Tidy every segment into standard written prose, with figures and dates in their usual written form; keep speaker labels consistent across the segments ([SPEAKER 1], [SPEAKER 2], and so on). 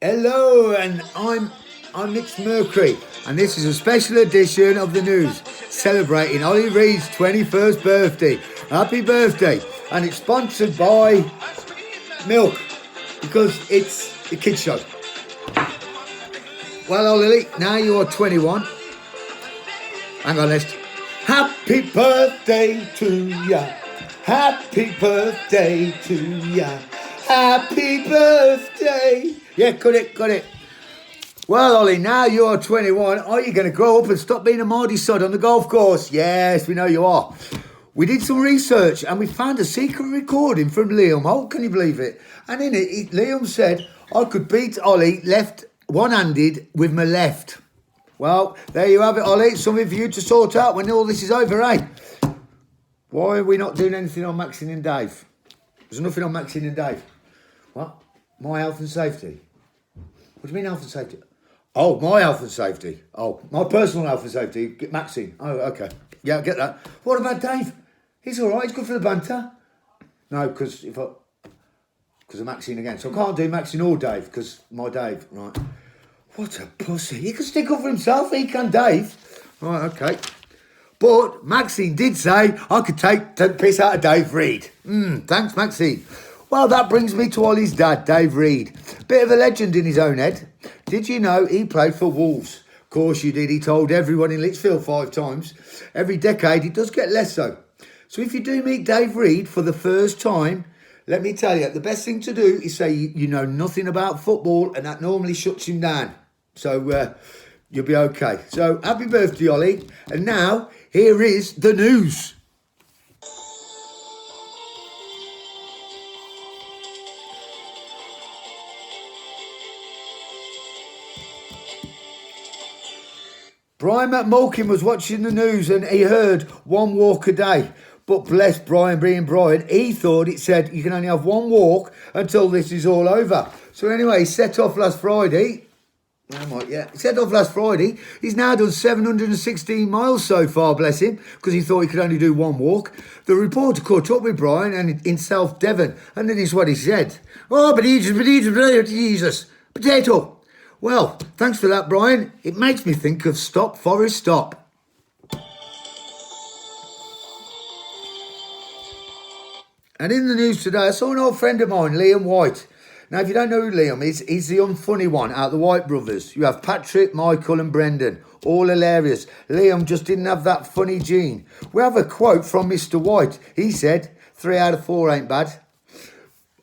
[SPEAKER 1] Hello, and I'm Mitch Mercury, and this is a special edition of the news celebrating Ollie Reed's 21st birthday. Happy birthday! And it's sponsored by Milk because it's the kids show. Well, Ollie, now you are 21. Hang on, let's. Happy birthday to ya! Happy birthday to ya! Happy birthday! Yeah, got it. Well, Ollie, now you're 21. Are you going to grow up and stop being a Mardy sod on the golf course? Yes, we know you are. We did some research and we found a secret recording from Liam. Oh, can you believe it? And in it, Liam said, I could beat Ollie left one-handed with my left. Well, there you have it, Ollie. Something for you to sort out when all this is over, eh? Why are we not doing anything on Maxine and Dave? There's nothing on Maxine and Dave. What? My health and safety? What do you mean health and safety? Oh, my health and safety. Oh, my personal health and safety. Maxine. Oh, okay. Yeah, I get that. What about Dave? He's all right. He's good for the banter. No, because of Maxine again. So I can't do Maxine or Dave because my Dave. Right. What a pussy. He can stick up for himself. He can, Dave. Right, okay. But Maxine did say I could take the piss out of Dave Reed. Thanks, Maxine. Well, that brings me to Ollie's dad, Dave Reed. Bit of a legend in his own head. Did you know he played for Wolves? Of course you did. He told everyone in Lichfield 5 times. Every decade it does get less so. So if you do meet Dave Reed for the first time, let me tell you, the best thing to do is say you know nothing about football, and that normally shuts him down. So you'll be okay. So happy birthday, Ollie. And now, here is the news. Brian McMulkin was watching the news and he heard 1 walk a day. But bless Brian being Brian, he thought it said you can only have 1 walk until this is all over. So anyway, he set off last Friday. He set off last Friday. He's now done 716 miles so far, bless him, because he thought he could only do 1 walk. The reporter caught up with Brian and in South Devon, and this is what he said. Oh, but Jesus, potato. Well, thanks for that, Brian. It makes me think of Stop Forest Stop. And in the news today, I saw an old friend of mine, Liam White. Now, if you don't know who Liam is, he's the unfunny one out of the White brothers. You have Patrick, Michael and Brendan, all hilarious. Liam just didn't have that funny gene. We have a quote from Mr. White. He said, 3 out of 4 ain't bad.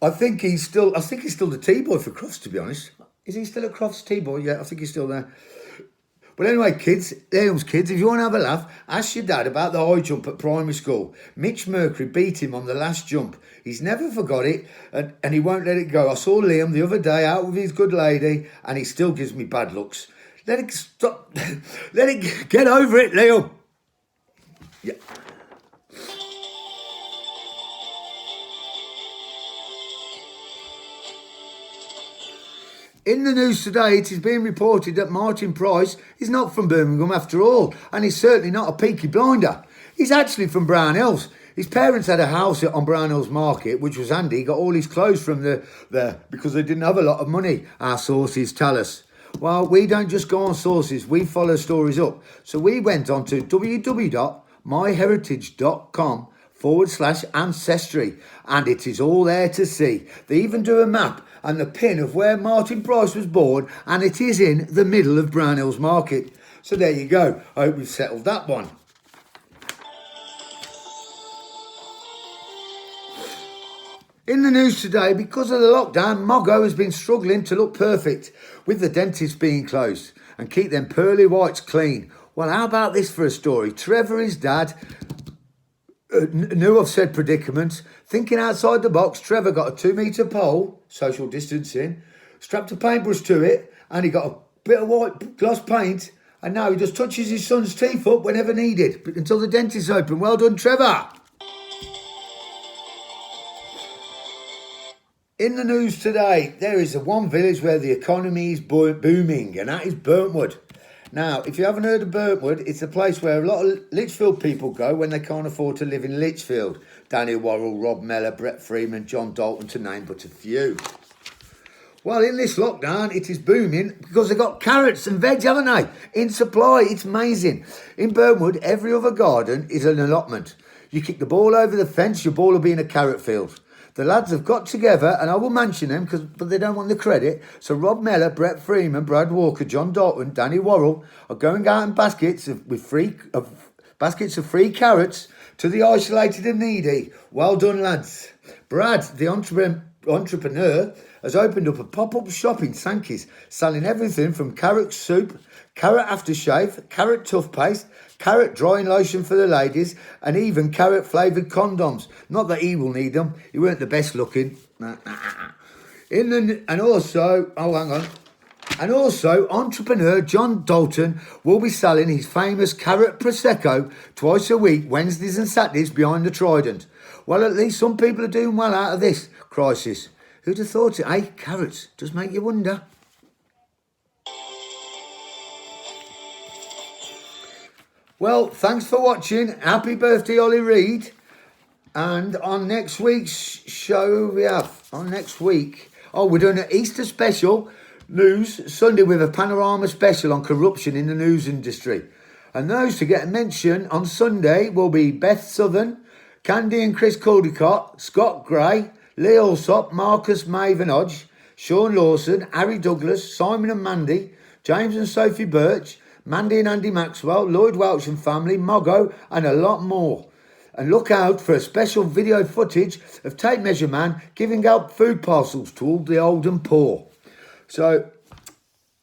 [SPEAKER 1] I think he's still the T-boy for Crofts, to be honest. Is he still at Crofts T-boy? Yeah, I think he's still there. But anyway, kids, Liam's kids, if you want to have a laugh, ask your dad about the high jump at primary school. Mitch Mercury beat him on the last jump. He's never forgot it, and he won't let it go. I saw Liam the other day out with his good lady, and he still gives me bad looks. Let it stop. Let it get over it, Liam. Yeah. In the news today, it is being reported that Martin Price is not from Birmingham after all, and he's certainly not a Peaky Blinder. He's actually from Brown Hills. His parents had a house on Brown Hills Market, which was handy. He got all his clothes from there because they didn't have a lot of money, our sources tell us. Well, we don't just go on sources, we follow stories up. So we went on to www.myheritage.com/ancestry, and it is all there to see. They even do a map and the pin of where Martin Price was born, and it is in the middle of Brown Hills Market. So there you go. I hope we've settled that one. In the news today, because of the lockdown, Moggo has been struggling to look perfect, with the dentist being closed, and keep them pearly whites clean. Well, how about this for a story? Trevor, his dad, knew of said predicament. Thinking outside the box, Trevor got a 2-metre pole, social distancing, strapped a paintbrush to it, and he got a bit of white gloss paint, and now he just touches his son's teeth up whenever needed, until the dentist's open. Well done, Trevor. In the news today, there is one village where the economy is booming, and that is Burntwood. Now, if you haven't heard of Burntwood, it's a place where a lot of Lichfield people go when they can't afford to live in Lichfield. Danny Worrell, Rob Mellor, Brett Freeman, John Dalton, to name but a few. Well, in this lockdown, it is booming because they've got carrots and veg, haven't they? In supply. It's amazing. In Burnwood, every other garden is an allotment. You kick the ball over the fence, your ball will be in a carrot field. The lads have got together, and I will mention them but they don't want the credit. So Rob Mellor, Brett Freeman, Brad Walker, John Dalton, Danny Worrell are going out in baskets of free carrots to the isolated and needy. Well done, lads. Brad, the entrepreneur, has opened up a pop-up shop in Sankey's, selling everything from carrot soup, carrot aftershave, carrot toothpaste, carrot drying lotion for the ladies, and even carrot-flavoured condoms. Not that he will need them. He weren't the best looking. And also, entrepreneur John Dalton will be selling his famous carrot prosecco twice a week, Wednesdays and Saturdays, behind the Trident. Well, at least some people are doing well out of this crisis. Who'd have thought it, eh? Carrots just make you wonder. Well, thanks for watching. Happy birthday, Ollie Reid. And on next week's show, we're doing an Easter special news Sunday with a panorama special on corruption in the news industry. And those to get a mention on Sunday will be Beth Southern, Candy and Chris Caldecott, Scott Gray, Lee Alsop, Marcus Maven Hodge, Sean Lawson, Harry Douglas, Simon and Mandy, James and Sophie Birch, Mandy and Andy Maxwell, Lloyd Welch and family, Moggo, and a lot more. And look out for a special video footage of Tape Measure Man giving out food parcels to all the old and poor. So,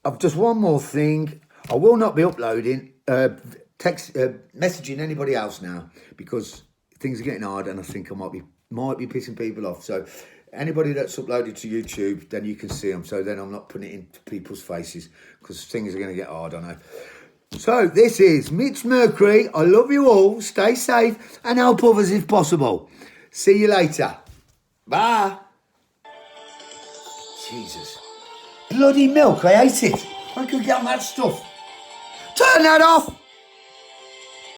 [SPEAKER 1] I've just one more thing. I will not be uploading, messaging anybody else now because things are getting hard and I think I might be pissing people off. So anybody that's uploaded to YouTube, then you can see them. So then I'm not putting it into people's faces because things are going to get hard, I know. So this is Mitch Mercury. I love you all. Stay safe and help others if possible. See you later. Bye. Jesus. Bloody milk. I hate it. I could get on that stuff. Turn that off.